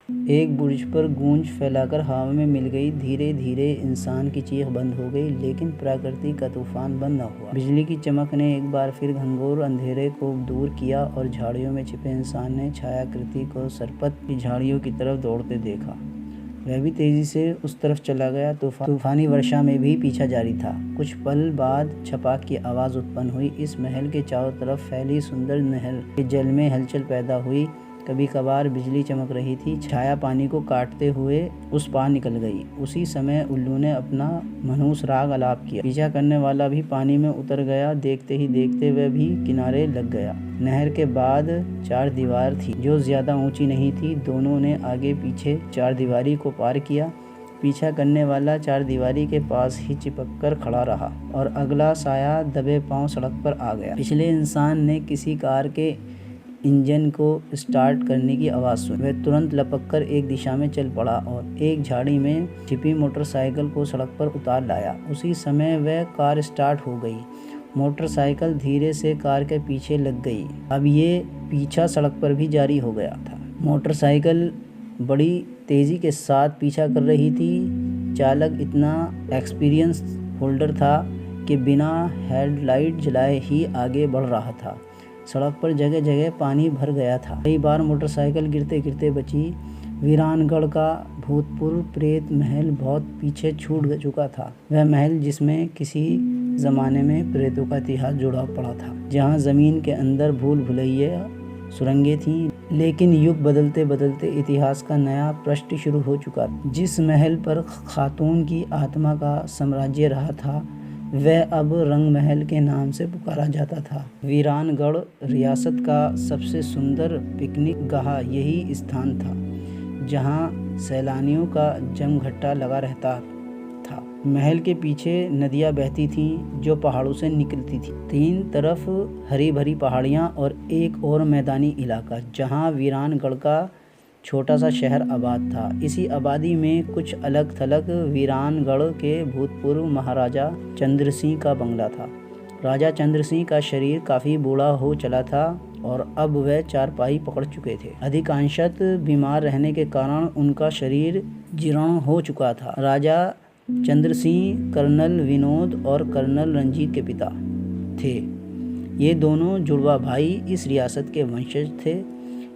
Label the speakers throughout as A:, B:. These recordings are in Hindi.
A: एक बुर्ज पर गूंज फैलाकर हवा में मिल गई। धीरे धीरे इंसान की चीख बंद हो गई, लेकिन प्रकृति का तूफान बंद न हुआ। बिजली की चमक ने एक बार फिर घनघोर अंधेरे को दूर किया और झाड़ियों में छिपे इंसान ने छायाकृति को सरपत की झाड़ियों की तरफ दौड़ते देखा। वह भी तेजी से उस तरफ चला गया। तूफानी वर्षा में भी पीछा जारी था। कुछ पल बाद छपाक की आवाज़ उत्पन्न हुई। इस महल के चारों तरफ फैली सुंदर नहर के जल में हलचल पैदा हुई। कभी कभार बिजली चमक रही थी। छाया पानी को काटते हुए उस पार निकल गई। उसी समय उल्लू ने अपना मनहूस राग आलाप किया। पीछा करने वाला भी पानी में उतर गया। देखते ही देखते वह भी किनारे लग गया। नहर के बाद चार दीवार थी, जो ज्यादा ऊंची नहीं थी। दोनों ने आगे पीछे चार दीवारी को पार किया। पीछा करने वाला चार दीवारी के पास ही चिपक कर खड़ा रहा और अगला साया दबे पांव सड़क पर आ गया। पिछले इंसान ने किसी कार के इंजन को स्टार्ट करने की आवाज़ सुनी। वह तुरंत लपककर एक दिशा में चल पड़ा और एक झाड़ी में छिपी मोटरसाइकिल को सड़क पर उतार लाया। उसी समय वह कार स्टार्ट हो गई। मोटरसाइकिल धीरे से कार के पीछे लग गई। अब ये पीछा सड़क पर भी जारी हो गया था। मोटरसाइकिल बड़ी तेज़ी के साथ पीछा कर रही थी। चालक इतना एक्सपीरियंस होल्डर था कि बिना हेडलाइट जलाए ही आगे बढ़ रहा था। सड़क पर जगह जगह पानी भर गया था। कई बार मोटरसाइकिल गिरते गिरते बची। वीरानगढ़ का भूतपूर्व प्रेत महल बहुत पीछे छूट चुका था। वह महल जिसमें किसी ज़माने में प्रेतों का इतिहास जुड़ा पड़ा था, जहाँ ज़मीन के अंदर भूल भुलैया सुरंगें थीं। लेकिन युग बदलते बदलते इतिहास का नया पृष्ठ शुरू हो चुका था। जिस महल पर खातून की आत्मा का साम्राज्य रहा था, वह अब रंग महल के नाम से पुकारा जाता था। वीरानगढ़ रियासत का सबसे सुंदर पिकनिक गाह यही स्थान था, जहां सैलानियों का जमघटा लगा रहता था। महल के पीछे नदियां बहती थीं, जो पहाड़ों से निकलती थीं। तीन तरफ हरी भरी पहाड़ियां और एक और मैदानी इलाका, जहां वीरानगढ़ का छोटा सा शहर आबाद था। इसी आबादी में कुछ अलग थलग वीरानगढ़ के भूतपूर्व महाराजा चंद्र सिंह का बंगला था। राजा चंद्र सिंह का शरीर काफ़ी बूढ़ा हो चला था और अब वह चारपाई पकड़ चुके थे। अधिकांशतः बीमार रहने के कारण उनका शरीर जीर्ण हो चुका था। राजा चंद्र सिंह कर्नल विनोद और कर्नल रंजीत के पिता थे। ये दोनों जुड़वा भाई इस रियासत के वंशज थे।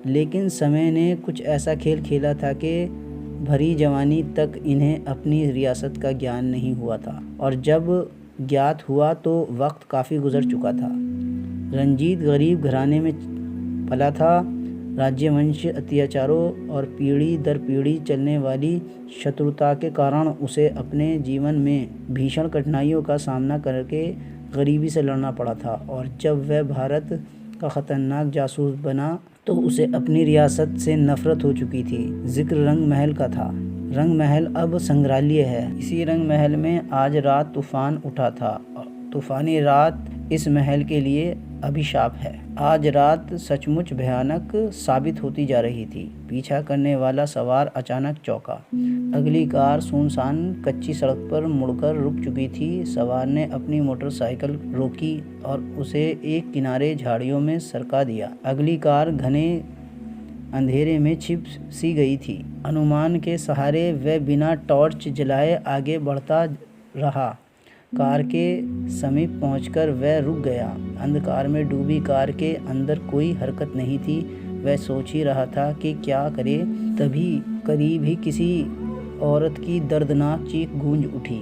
A: लेकिन समय ने कुछ ऐसा खेल खेला था कि भरी जवानी तक इन्हें अपनी रियासत का ज्ञान नहीं हुआ था, और जब ज्ञात हुआ तो वक्त काफ़ी गुजर चुका था। रंजीत गरीब घराने में पला था। राज्यवंश अत्याचारों और पीढ़ी दर पीढ़ी चलने वाली शत्रुता के कारण उसे अपने जीवन में भीषण कठिनाइयों का सामना करके गरीबी से लड़ना पड़ा था। और जब वह भारत का ख़तरनाक जासूस बना तो उसे अपनी रियासत से नफरत हो चुकी थी। जिक्र रंग महल का था। रंग महल अब संग्रहालय है। इसी रंग महल में आज रात तूफान उठा था। तूफानी रात इस महल के लिए अभिशाप है। आज रात सचमुच भयानक साबित होती जा रही थी। पीछा करने वाला सवार अचानक चौंका। अगली कार सुनसान कच्ची सड़क पर मुड़कर रुक चुकी थी। सवार ने अपनी मोटरसाइकिल रोकी और उसे एक किनारे झाड़ियों में सरका दिया। अगली कार घने अंधेरे में छिप सी गई थी। अनुमान के सहारे वह बिना टॉर्च जलाए आगे बढ़ता रहा। कार के समीप पहुंचकर वह रुक गया। अंधकार में डूबी कार के अंदर कोई हरकत नहीं थी। वह सोच ही रहा था कि क्या करे। तभी करीब ही किसी औरत की दर्दनाक चीख गूंज उठी।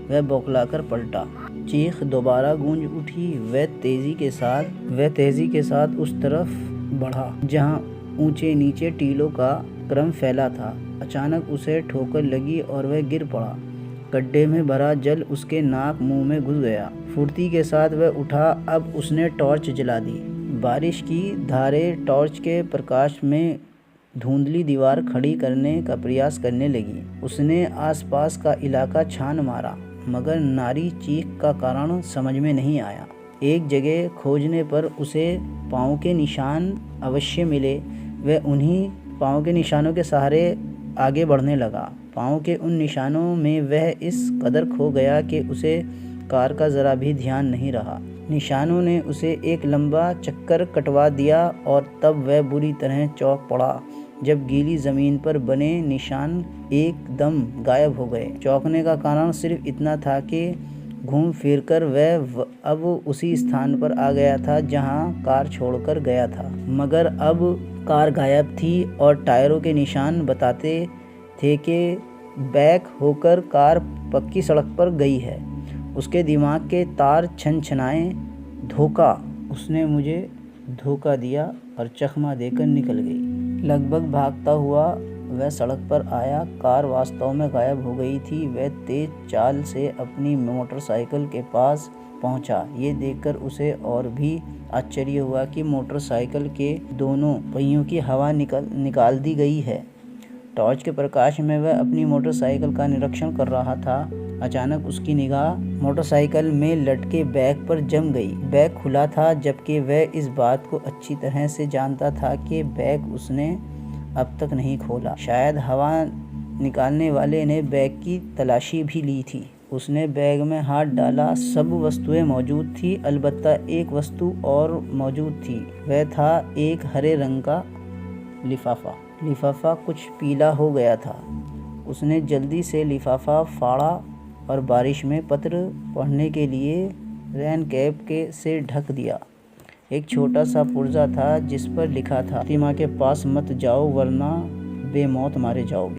A: वह बौखलाकर पलटा। चीख दोबारा गूंज उठी। वह तेजी के साथ उस तरफ बढ़ा जहां ऊंचे नीचे टीलों का क्रम फैला था। अचानक उसे ठोकर लगी और वह गिर पड़ा। गड्ढे में भरा जल उसके नाक मुंह में घुस गया। फुर्ती के साथ वह उठा। अब उसने टॉर्च जला दी। बारिश की धारें टॉर्च के प्रकाश में धुंधली दीवार खड़ी करने का प्रयास करने लगी। उसने आसपास का इलाका छान मारा, मगर नारी चीख का कारण समझ में नहीं आया। एक जगह खोजने पर उसे पाँव के निशान अवश्य मिले। वह उन्हीं पाँव के निशानों के सहारे आगे बढ़ने लगा। पाँव के उन निशानों में वह इस कदर खो गया कि उसे कार का ज़रा भी ध्यान नहीं रहा। निशानों ने उसे एक लंबा चक्कर कटवा दिया और तब वह बुरी तरह चौंक पड़ा। जब गीली ज़मीन पर बने निशान एकदम गायब हो गए। चौंकने का कारण सिर्फ इतना था कि घूम फिर कर वह अब उसी स्थान पर आ गया था जहां कार छोड़कर गया था, मगर अब कार गायब थी और टायरों के निशान बताते थे कि बैक होकर कार पक्की सड़क पर गई है। उसके दिमाग के तार छनछनाए। धोखा, उसने मुझे धोखा दिया और चकमा देकर निकल गई। लगभग भागता हुआ वह सड़क पर आया। कार वास्तव में गायब हो गई थी। वह तेज चाल से अपनी मोटरसाइकिल के पास पहुंचा। ये देखकर उसे और भी आश्चर्य हुआ कि मोटरसाइकिल के दोनों पहियों की हवा निकाल दी गई है। टॉर्च के प्रकाश में वह अपनी मोटरसाइकिल का निरीक्षण कर रहा था। अचानक उसकी निगाह मोटरसाइकिल में लटके बैग पर जम गई। बैग खुला था, जबकि वह इस बात को अच्छी तरह से जानता था कि बैग उसने अब तक नहीं खोला। शायद हवा निकालने वाले ने बैग की तलाशी भी ली थी। उसने बैग में हाथ डाला। सब वस्तुएं मौजूद थी, अलबत्ता एक वस्तु और मौजूद थी। वह था एक हरे रंग का लिफाफा। लिफाफा कुछ पीला हो गया था। उसने जल्दी से लिफाफा फाड़ा और बारिश में पत्र पढ़ने के लिए रेन कैप से ढक दिया। एक छोटा सा पुर्जा था जिस पर लिखा था, फातिमा के पास मत जाओ वरना बेमौत मारे जाओगे।